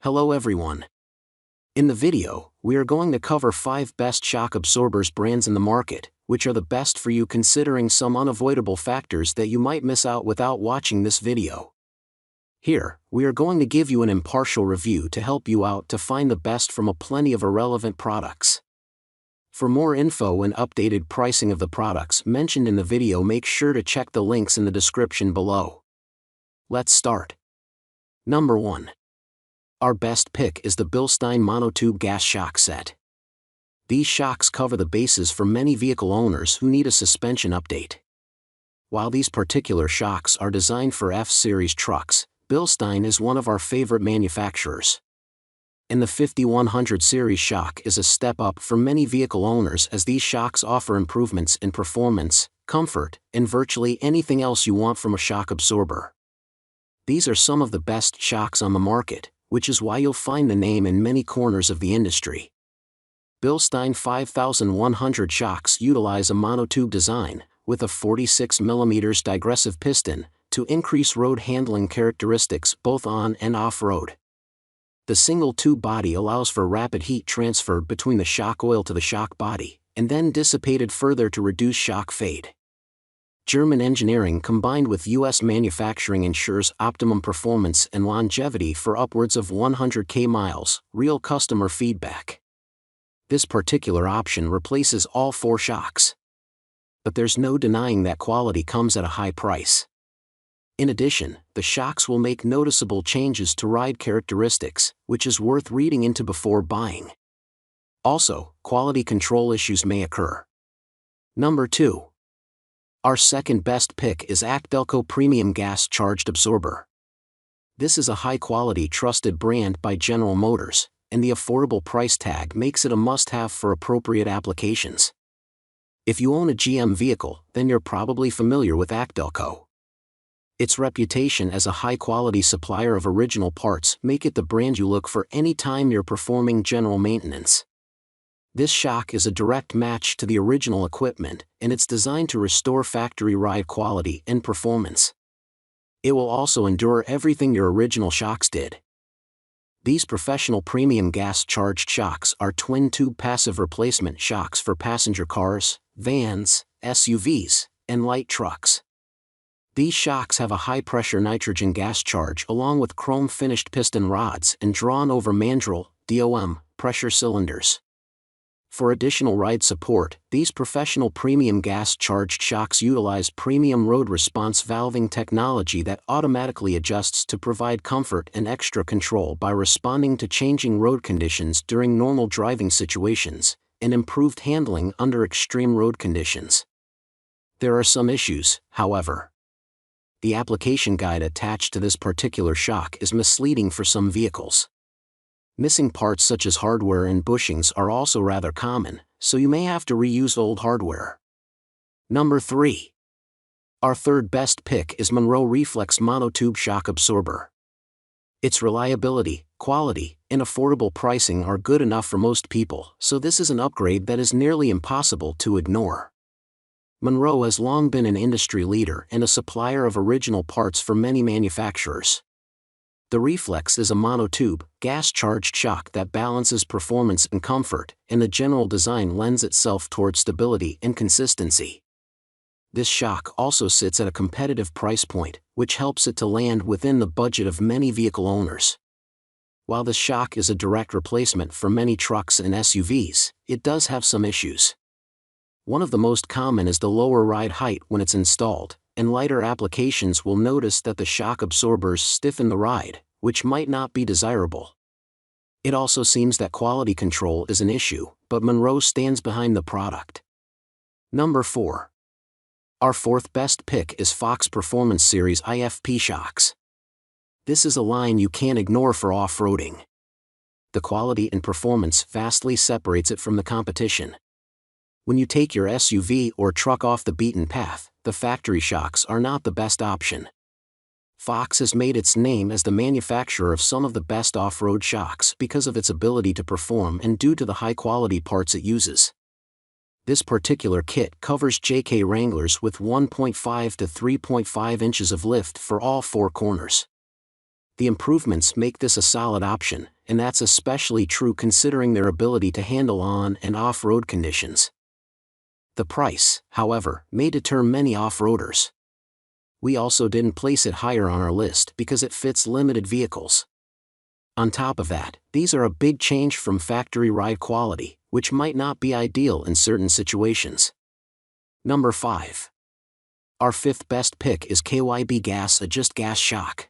Hello everyone. In the video, we are going to cover 5 best shock absorbers brands in the market, which are the best for you considering some unavoidable factors that you might miss out without watching this video. Here, we are going to give you an impartial review to help you out to find the best from a plenty of irrelevant products. For more info and updated pricing of the products mentioned in the video, make sure to check the links in the description below. Let's start. Number 1. Our best pick is the Bilstein Monotube gas shock set. These shocks cover the bases for many vehicle owners who need a suspension update. While these particular shocks are designed for F-Series trucks, Bilstein is one of our favorite manufacturers. And the 5100 series shock is a step up for many vehicle owners, as these shocks offer improvements in performance, comfort, and virtually anything else you want from a shock absorber. These are some of the best shocks on the market, which is why you'll find the name in many corners of the industry. Bilstein 5100 shocks utilize a monotube design, with a 46mm digressive piston, to increase road handling characteristics both on and off-road. The single tube body allows for rapid heat transfer between the shock oil to the shock body, and then dissipated further to reduce shock fade. German engineering combined with US manufacturing ensures optimum performance and longevity for upwards of 100k miles, real customer feedback. This particular option replaces all 4 shocks. But there's no denying that quality comes at a high price. In addition, the shocks will make noticeable changes to ride characteristics, which is worth reading into before buying. Also, quality control issues may occur. Number 2. Our second best pick is ACDelco Premium Gas Charged Absorber. This is a high-quality trusted brand by General Motors, and the affordable price tag makes it a must-have for appropriate applications. If you own a GM vehicle, then you're probably familiar with ACDelco. Its reputation as a high-quality supplier of original parts make it the brand you look for anytime you're performing general maintenance. This shock is a direct match to the original equipment, and it's designed to restore factory ride quality and performance. It will also endure everything your original shocks did. These professional premium gas-charged shocks are twin-tube passive replacement shocks for passenger cars, vans, SUVs, and light trucks. These shocks have a high-pressure nitrogen gas charge along with chrome-finished piston rods and drawn-over mandrel (DOM) pressure cylinders. For additional ride support, these professional premium gas-charged shocks utilize premium road response valving technology that automatically adjusts to provide comfort and extra control by responding to changing road conditions during normal driving situations, and improved handling under extreme road conditions. There are some issues, however. The application guide attached to this particular shock is misleading for some vehicles. Missing parts such as hardware and bushings are also rather common, so you may have to reuse old hardware. Number 3. Our third best pick is Monroe Reflex Monotube Shock Absorber. Its reliability, quality, and affordable pricing are good enough for most people, so this is an upgrade that is nearly impossible to ignore. Monroe has long been an industry leader and a supplier of original parts for many manufacturers. The Reflex is a monotube, gas-charged shock that balances performance and comfort, and the general design lends itself toward stability and consistency. This shock also sits at a competitive price point, which helps it to land within the budget of many vehicle owners. While the shock is a direct replacement for many trucks and SUVs, it does have some issues. One of the most common is the lower ride height when it's installed, and lighter applications will notice that the shock absorbers stiffen the ride, which might not be desirable. It also seems that quality control is an issue, but Monroe stands behind the product. Number 4. Our fourth best pick is Fox Performance Series IFP shocks. This is a line you can't ignore for off-roading. The quality and performance vastly separates it from the competition. When you take your SUV or truck off the beaten path, the factory shocks are not the best option. Fox has made its name as the manufacturer of some of the best off-road shocks because of its ability to perform and due to the high-quality parts it uses. This particular kit covers JK Wranglers with 1.5 to 3.5 inches of lift for all 4 corners. The improvements make this a solid option, and that's especially true considering their ability to handle on- and off-road conditions. The price, however, may deter many off-roaders. We also didn't place it higher on our list because it fits limited vehicles. On top of that, these are a big change from factory ride quality, which might not be ideal in certain situations. Number 5. Our 5th best pick is KYB Gas Adjust Gas Shock.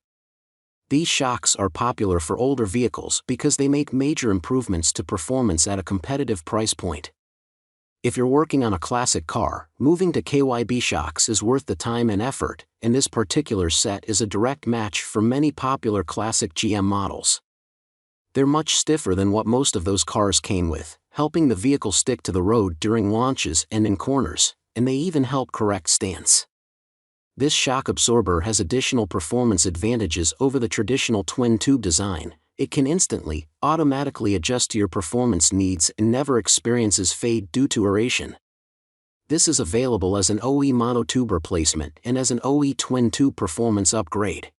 These shocks are popular for older vehicles because they make major improvements to performance at a competitive price point. If you're working on a classic car, moving to KYB shocks is worth the time and effort, and this particular set is a direct match for many popular classic GM models. They're much stiffer than what most of those cars came with, helping the vehicle stick to the road during launches and in corners, and they even help correct stance. This shock absorber has additional performance advantages over the traditional twin-tube design. It can instantly, automatically adjust to your performance needs and never experiences fade due to aeration. This is available as an OE monotube replacement and as an OE twin-tube performance upgrade.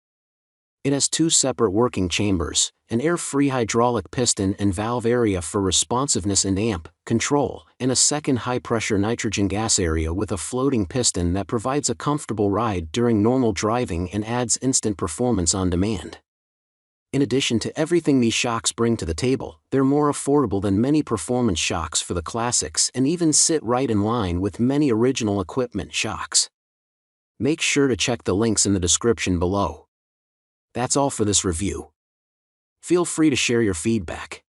It has 2 separate working chambers, an air-free hydraulic piston and valve area for responsiveness and amp control, and a second high-pressure nitrogen gas area with a floating piston that provides a comfortable ride during normal driving and adds instant performance on demand. In addition to everything these shocks bring to the table, they're more affordable than many performance shocks for the classics and even sit right in line with many original equipment shocks. Make sure to check the links in the description below. That's all for this review. Feel free to share your feedback.